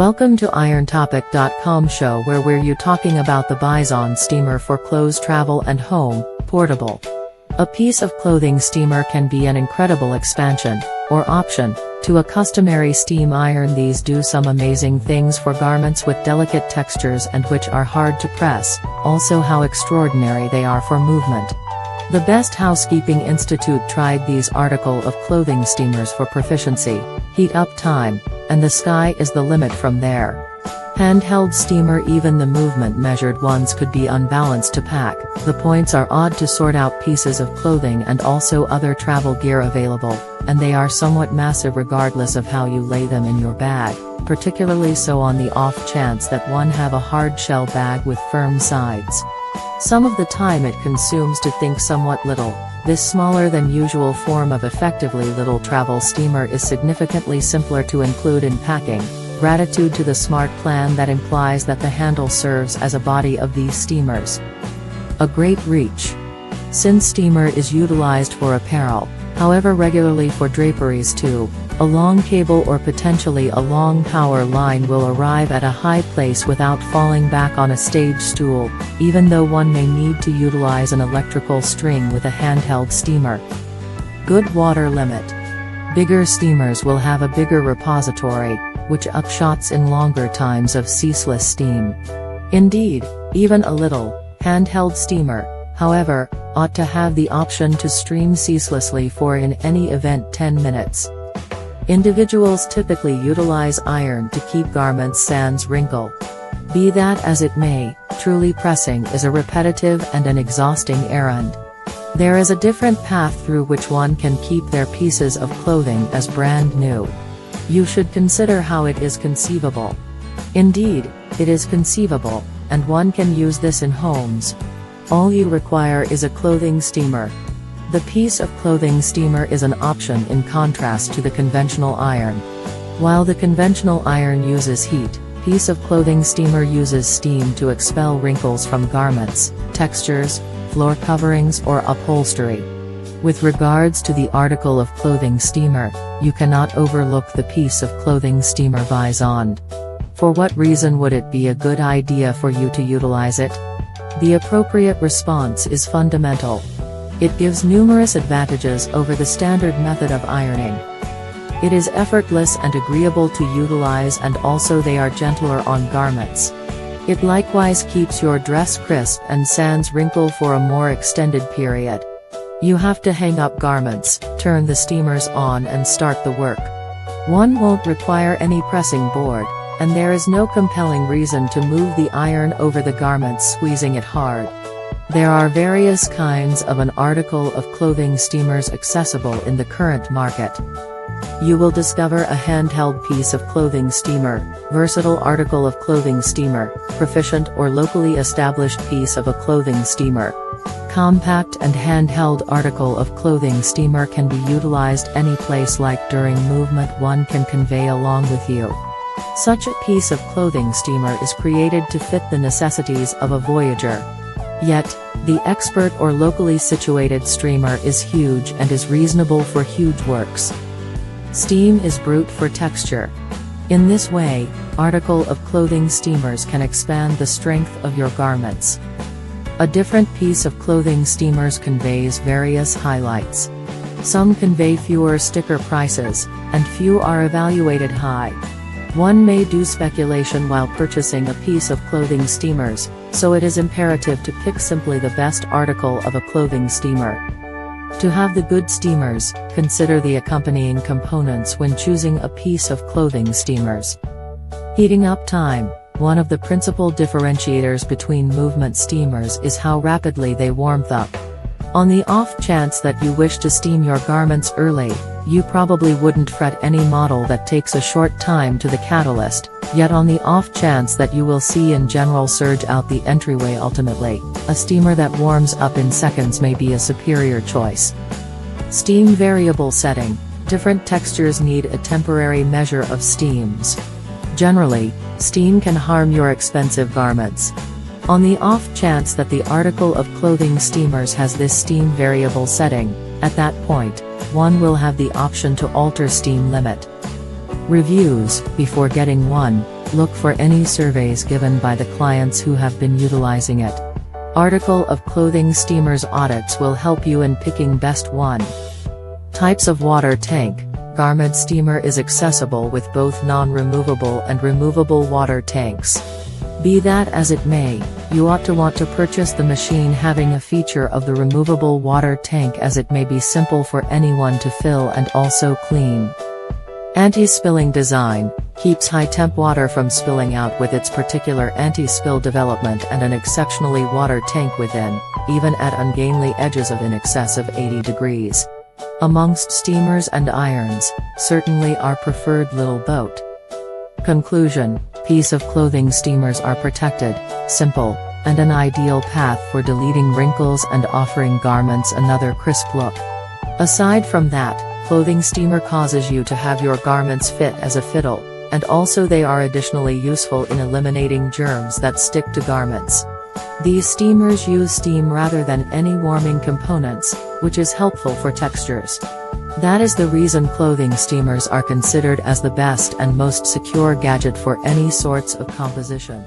Welcome to IronTopic.com show where we're talking about the BIZOND steamer for clothes travel and home, portable. A piece of clothing steamer can be an incredible expansion, or option, to a customary steam iron. These do some amazing things for garments with delicate textures and which are hard to press, also how extraordinary they are for movement. The best Housekeeping Institute tried these article of clothing steamers for proficiency, heat up time, and the sky is the limit from there. Handheld steamer. Even the movement measured ones could be unbalanced to pack. The points are odd to sort out pieces of clothing and also other travel gear available, and they are somewhat massive regardless of how you lay them in your bag, particularly so on the off chance that one have a hard shell bag with firm sides. Some of the time it consumes to think somewhat little. This smaller than usual form of effectively little travel steamer is significantly simpler to include in packing. Gratitude to the smart plan that implies that the handle serves as a body of these steamers. A great reach. Since steamer is utilized for apparel, however regularly for draperies too, a long cable or potentially a long power line will arrive at a high place without falling back on a stage stool, even though one may need to utilize an electrical string with a handheld steamer. Good water limit. Bigger steamers will have a bigger repository, which upshots in longer times of ceaseless steam. Indeed, even a little, handheld steamer, however, ought to have the option to stream ceaselessly for in any event 10 minutes. Individuals typically utilize iron to keep garments sans wrinkle. Be that as it may, truly pressing is a repetitive and an exhausting errand. There is a different path through which one can keep their pieces of clothing as brand new. You should consider how it is conceivable. Indeed, it is conceivable, and one can use this in homes. All you require is a clothing steamer. The piece of clothing steamer is an option in contrast to the conventional iron. While the conventional iron uses heat, piece of clothing steamer uses steam to expel wrinkles from garments, textures, floor coverings or upholstery. With regards to the article of clothing steamer, you cannot overlook the piece of clothing steamer BIZOND. For what reason would it be a good idea for you to utilize it? The appropriate response is fundamental. It gives numerous advantages over the standard method of ironing. It is effortless and agreeable to utilize, and also they are gentler on garments. It likewise keeps your dress crisp and sans wrinkle for a more extended period. You have to hang up garments, turn the steamers on and start the work. One won't require any pressing board, and there is no compelling reason to move the iron over the garments squeezing it hard. There are various kinds of an article of clothing steamers accessible in the current market. You will discover a handheld piece of clothing steamer, versatile article of clothing steamer, proficient or locally established piece of a clothing steamer. Compact and handheld article of clothing steamer can be utilized any place, like during movement one can convey along with you. Such a piece of clothing steamer is created to fit the necessities of a voyager. Yet, the expert or locally situated steamer is huge and is reasonable for huge works. Steam is brute for texture. In this way, article of clothing steamers can expand the strength of your garments. A different piece of clothing steamers conveys various highlights. Some convey fewer sticker prices, and few are evaluated high. One may do speculation while purchasing a piece of clothing steamers, so it is imperative to pick simply the best article of a clothing steamer. To have the good steamers, consider the accompanying components when choosing a piece of clothing steamers. Heating up time. One of the principal differentiators between movement steamers is how rapidly they warm up. On the off chance that you wish to steam your garments early, you probably wouldn't fret any model that takes a short time to the catalyst, yet on the off chance that you will see in general surge out the entryway ultimately, a steamer that warms up in seconds may be a superior choice. Steam variable setting. Different textures need a temporary measure of steams. Generally, steam can harm your expensive garments. On the off chance that the article of clothing steamers has this steam variable setting, at that point, one will have the option to alter steam limit. Reviews. Before getting one, Look for any surveys given by the clients who have been utilizing it. Article of clothing steamers audits will help you in picking best one. Types of water tank. Garment steamer is accessible with both non-removable and removable water tanks. Be that as it may, you ought to want to purchase the machine having a feature of the removable water tank, as it may be simple for anyone to fill and also clean. Anti-spilling design. Keeps high-temp water from spilling out with its particular anti-spill development and an exceptionally water tank within, even at ungainly edges of in excess of 80 degrees. Amongst steamers and irons, certainly our preferred little boat. Conclusion. Piece of clothing steamers are protected, simple, and an ideal path for deleting wrinkles and offering garments another crisp look. Aside from that, clothing steamer causes you to have your garments fit as a fiddle, and also they are additionally useful in eliminating germs that stick to garments. These steamers use steam rather than any warming components, which is helpful for textures. That is the reason clothing steamers are considered as the best and most secure gadget for any sorts of composition.